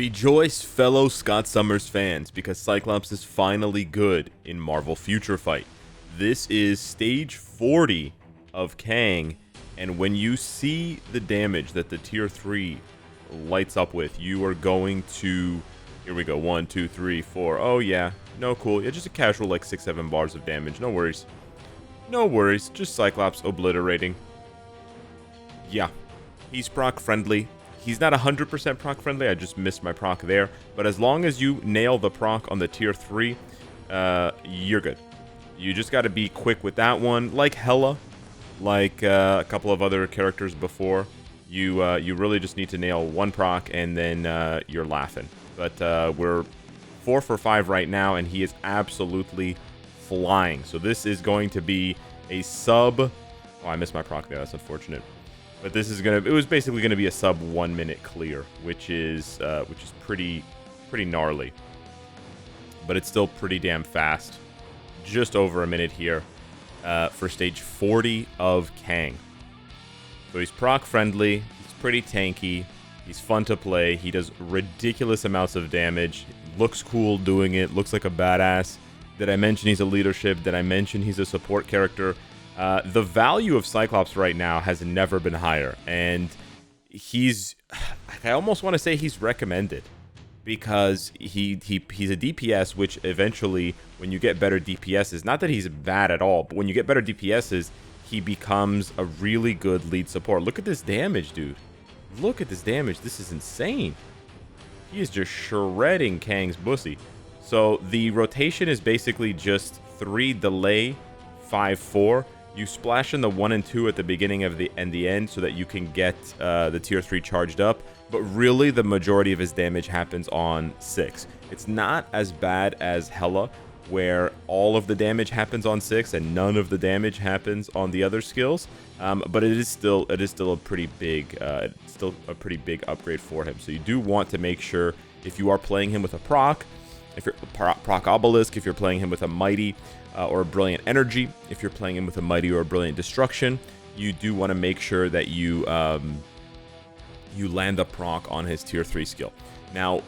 Rejoice, fellow Scott Summers fans, because Cyclops is finally good in Marvel Future Fight. This is stage 40 of Kang, and when you see the damage that the tier 3 lights up with, you are going to... Here we go, 1, 2, 3, 4. Oh yeah, no, cool. Yeah, just a casual like 6-7 bars of damage. No worries. No worries, just Cyclops obliterating. Yeah, he's proc friendly. He's not 100% proc friendly, I just missed my proc there. But as long as you nail the proc on the tier 3, you're good. You just got to be quick with that one. Like Hela, like a couple of other characters before, you really just need to nail one proc and then you're laughing. But we're 4 for 5 right now, and he is absolutely flying. So this is going to be a sub... Oh, I missed my proc there. That's unfortunate. But this is gonna—it was basically gonna be a sub 1 minute clear, which is pretty gnarly. But it's still pretty damn fast. Just over a minute here for stage 40 of Kang. So he's proc friendly. He's pretty tanky. He's fun to play. He does ridiculous amounts of damage. Looks cool doing it. Looks like a badass. Did I mention he's a leadership? Did I mention he's a support character? The value of Cyclops right now has never been higher, and I almost want to say he's recommended, because he's a DPS, which eventually, when you get better DPSs, not that he's bad at all, but when you get better DPSs, he becomes a really good lead support. Look at this damage, dude. Look at this damage. This is insane. He is just shredding Kang's pussy. So the rotation is basically just 3 delay, 5-4. You splash in the 1 and 2 at the beginning of the end so that you can get the tier 3 charged up. But really, the majority of his damage happens on 6. It's not as bad as Hela, where all of the damage happens on 6 and none of the damage happens on the other skills. But it is still a pretty big upgrade for him. So you do want to make sure, if you are playing him with a proc, if you're proc obelisk, if you're playing him with a mighty or a brilliant energy, if you're playing him with a mighty or a brilliant destruction, you do want to make sure that you land the proc on his tier 3 skill. Now,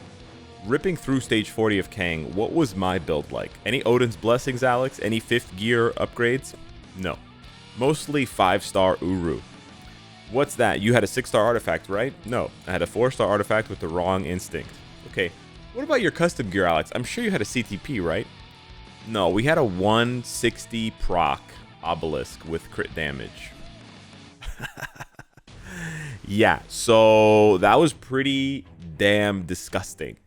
ripping through stage 40 of Kang, what was my build like? Any Odin's Blessings, Alex? Any 5th gear upgrades? No. Mostly 5-star Uru. What's that? You had a 6-star artifact, right? No. I had a 4-star artifact with the wrong instinct. Okay. What about your custom gear, Alex? I'm sure you had a CTP, right? No, we had a 160 proc obelisk with crit damage. Yeah, so that was pretty damn disgusting.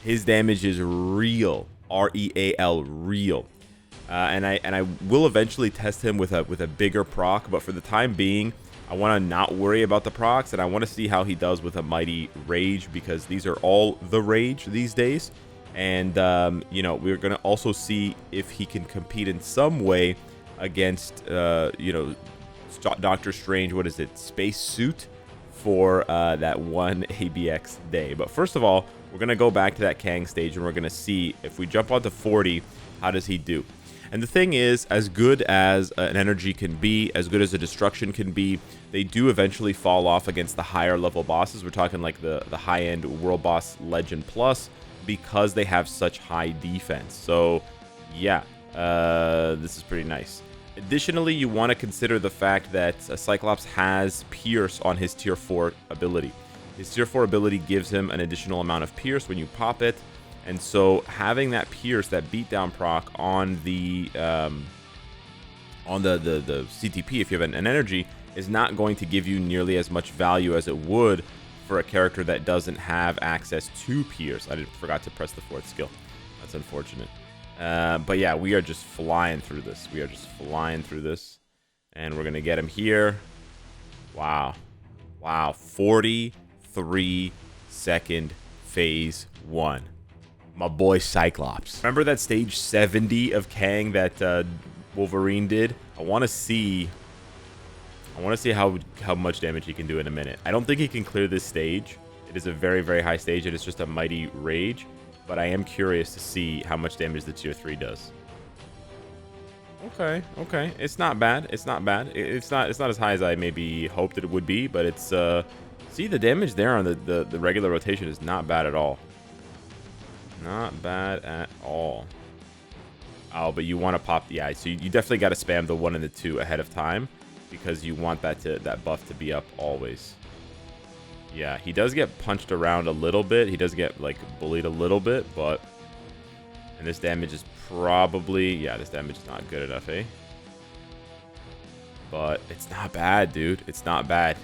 His damage is real, R-E-A-L, real. And I will eventually test him with a bigger proc, but for the time being, I want to not worry about the procs, and I want to see how he does with a mighty rage, because these are all the rage these days. And we're gonna also see if he can compete in some way against Doctor Strange. What is it? Space suit for that one ABX day. But first of all, we're gonna go back to that Kang stage, and we're gonna see if we jump onto 40, how does he do? And the thing is, as good as an energy can be, as good as a destruction can be, they do eventually fall off against the higher level bosses. We're talking like the high-end World Boss Legend Plus, because they have such high defense. So yeah, this is pretty nice. Additionally, you want to consider the fact that Cyclops has Pierce on his tier 4 ability. His tier 4 ability gives him an additional amount of Pierce when you pop it. And so having that Pierce, that beatdown proc on the CTP, if you have an energy, is not going to give you nearly as much value as it would for a character that doesn't have access to Pierce. I forgot to press the 4th skill. That's unfortunate. But yeah, we are just flying through this. And we're going to get him here. Wow. 43-second phase 1. My boy Cyclops. Remember that stage 70 of Kang that Wolverine did? I want to see how much damage he can do in a minute. I don't think he can clear this stage. It is a very, very high stage. It is just a mighty rage. But I am curious to see how much damage the tier 3 does. Okay. It's not bad. It's not as high as I maybe hoped it would be, but it's See, the damage there on the regular rotation is not bad at all. Not bad at all. Oh, but you want to pop the eye. So you definitely got to spam the 1 and the 2 ahead of time because you want that buff to be up always. Yeah, he does get punched around a little bit. He does get, like, bullied a little bit, but... And this damage is probably... Yeah, this damage is not good enough, eh? But it's not bad, dude. It's not bad.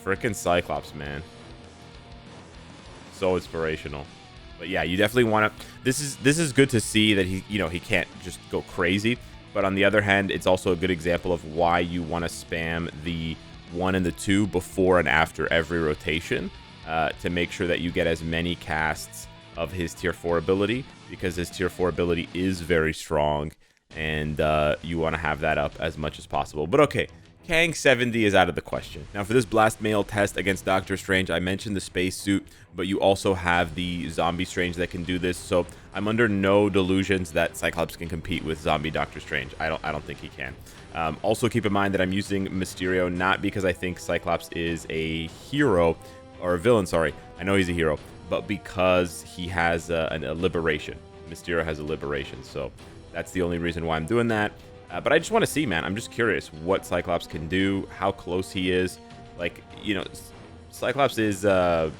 Frickin' Cyclops, man. So inspirational. But yeah, you definitely want to... This is good to see that he, you know, he can't just go crazy. But on the other hand, it's also a good example of why you want to spam the 1 and the 2 before and after every rotation to make sure that you get as many casts of his tier 4 ability, because his tier 4 ability is very strong, and you want to have that up as much as possible. But okay, Kang 70 is out of the question. Now for this Blast Mail test against Doctor Strange, I mentioned the spacesuit, but you also have the Zombie Strange that can do this, so I'm under no delusions that Cyclops can compete with Zombie Doctor Strange. I don't think he can. Also keep in mind that I'm using Mysterio not because I think Cyclops is a hero, or a villain, sorry. I know he's a hero, but because he has a liberation. Mysterio has a liberation, so that's the only reason why I'm doing that. But I just want to see, man. I'm just curious what Cyclops can do, how close he is. Like, you know, Cyclops is going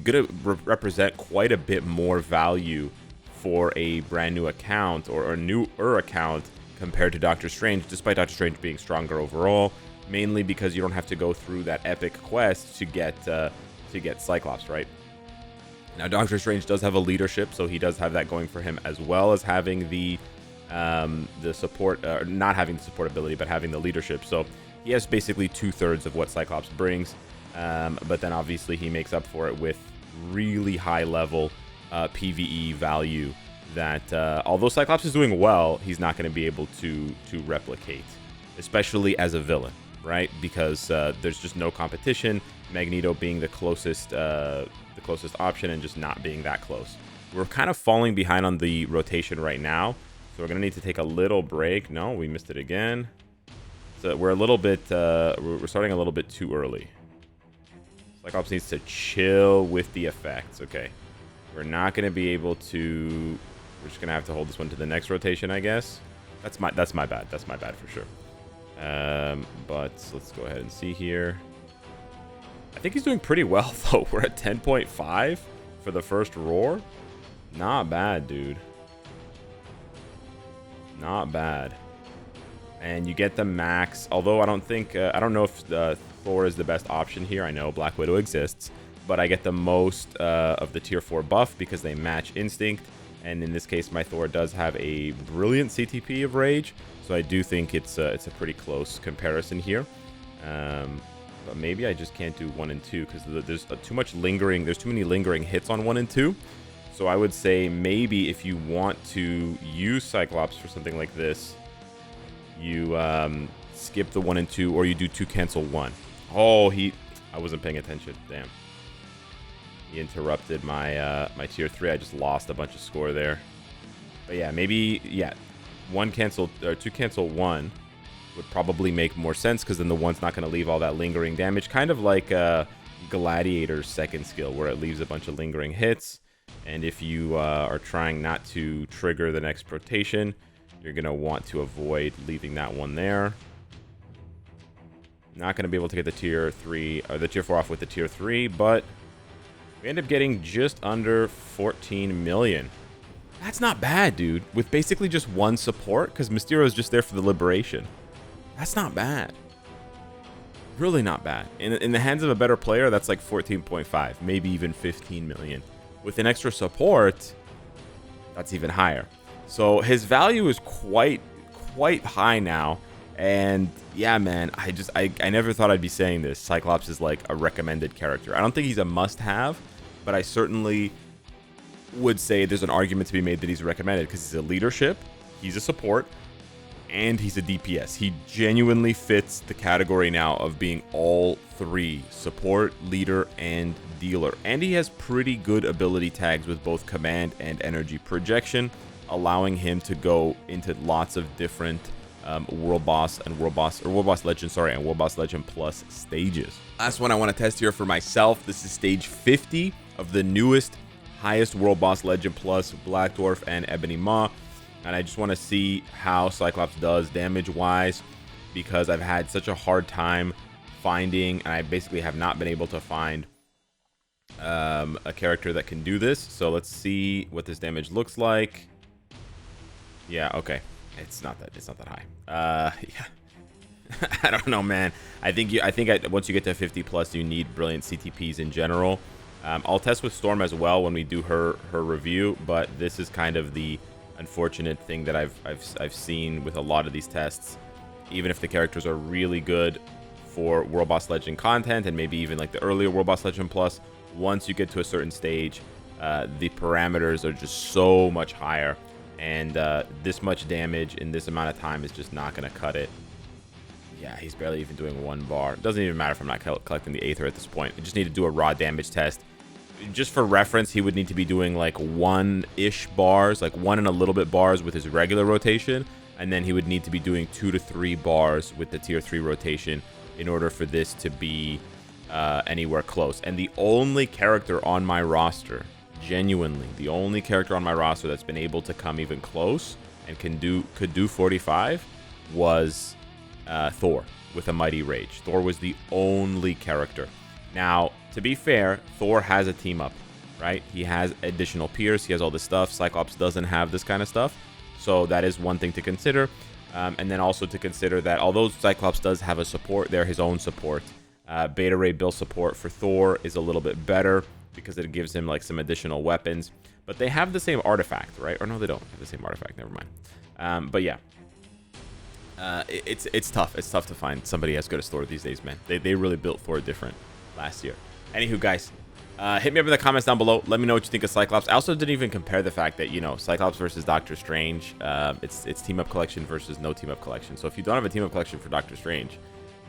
to represent quite a bit more value for a brand new account or a newer account compared to Doctor Strange, despite Doctor Strange being stronger overall, mainly because you don't have to go through that epic quest to get Cyclops, right? Now, Doctor Strange does have a leadership, so he does have that going for him, as well as having the support, not having the support ability, but having the leadership. So he has basically 2/3 of what Cyclops brings, but then obviously he makes up for it with really high level PvE value that, although Cyclops is doing well, he's not going to be able to replicate, especially as a villain, right? Because there's just no competition. Magneto being the closest option and just not being that close. We're kind of falling behind on the rotation right now, so we're gonna need to take a little break. No, we missed it again. So we're a little bit we're starting a little bit too early. Cyclops needs to chill with the effects. Okay, we're not gonna be able to. We're just gonna have to hold this one to the next rotation, I guess. That's my bad. That's my bad for sure. But let's go ahead and see here. I think he's doing pretty well, though. We're at 10.5 for the first roar. Not bad, dude. Not bad. And you get the max. Although I don't think... I don't know if Thor is the best option here. I know Black Widow exists. But I get the most of the tier 4 buff because they match Instinct. And in this case, my Thor does have a brilliant CTP of Rage. So I do think it's a pretty close comparison here. But maybe I just can't do 1 and 2 because there's too much lingering. There's too many lingering hits on 1 and 2. So I would say maybe if you want to use Cyclops for something like this, you skip the 1 and 2, or you do 2 cancel 1. Oh, I wasn't paying attention. Damn. He interrupted my my tier 3. I just lost a bunch of score there. But yeah, maybe 1 cancel or 2 cancel 1. Would probably make more sense because then the 1's not going to leave all that lingering damage. Kind of like Gladiator's second skill where it leaves a bunch of lingering hits. And if you are trying not to trigger the next rotation, you're going to want to avoid leaving that one there. Not going to be able to get the tier 3 or the tier 4 off with the tier 3, but we end up getting just under 14 million. That's not bad, dude. With basically just 1 support because Mysterio is just there for the liberation. That's not bad. Really not bad. In the hands of a better player, that's like 14.5, maybe even 15 million. With an extra support, that's even higher. So his value is quite high now. And yeah, man, I never thought I'd be saying this. Cyclops is like a recommended character. I don't think he's a must-have, but I certainly would say there's an argument to be made that he's recommended because he's a leadership, he's a support, and he's a DPS. He genuinely fits the category now of being all 3, support, leader, and dealer. And he has pretty good ability tags with both command and energy projection, allowing him to go into lots of different World Boss and World Boss Legend, sorry, and World Boss Legend Plus stages. Last one I want to test here for myself. This is stage 50 of the newest, highest World Boss Legend Plus Black Dwarf and Ebony Maw. And I just want to see how Cyclops does damage-wise, because I've had such a hard time finding, and I basically have not been able to find a character that can do this. So let's see what this damage looks like. Yeah, okay. It's not that high. Yeah. I don't know, man. I think once you get to 50 plus, you need brilliant CTPs in general. I'll test with Storm as well when we do her review, but this is kind of the unfortunate thing that I've seen with a lot of these tests. Even if the characters are really good for World Boss Legend content, and maybe even like the earlier World Boss Legend Plus, once you get to a certain stage, the parameters are just so much higher, and this much damage in this amount of time is just not going to cut it. Yeah, he's barely even doing 1 bar. It doesn't even matter if I'm not collecting the Aether at this point. I just need to do a raw damage test. Just for reference, he would need to be doing like 1-ish bars, like 1 and a little bit bars with his regular rotation, and then he would need to be doing 2 to 3 bars with the tier 3 rotation in order for this to be anywhere close. And the only character on my roster, genuinely, the only character on my roster that's been able to come even close and could do 45 was Thor with a Mighty Rage. Thor was the only character. Now, to be fair, Thor has a team up, right? He has additional peers. He has all this stuff. Cyclops doesn't have this kind of stuff. So that is one thing to consider. And then also to consider that although Cyclops does have a support, they're his own support. Beta Ray build support for Thor is a little bit better because it gives him like some additional weapons. But they have the same artifact, right? Or no, they don't have the same artifact. Never mind. But yeah. It's tough. It's tough to find somebody as good as Thor these days, man. They really built Thor different last year. Anywho, guys, hit me up in the comments down below. Let me know what you think of Cyclops. I also didn't even compare the fact that, you know, Cyclops versus Doctor Strange, it's team up collection versus no team up collection. So if you don't have a team up collection for Doctor Strange,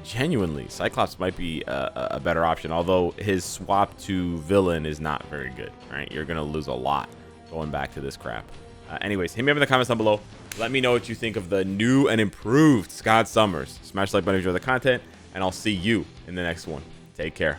genuinely, Cyclops might be a better option. Although his swap to villain is not very good, right? You're gonna lose a lot going back to this crap. Anyways, hit me up in the comments down below. Let me know what you think of the new and improved Scott Summers. Smash the like button if you enjoy the content, and I'll see you in the next one. Take care.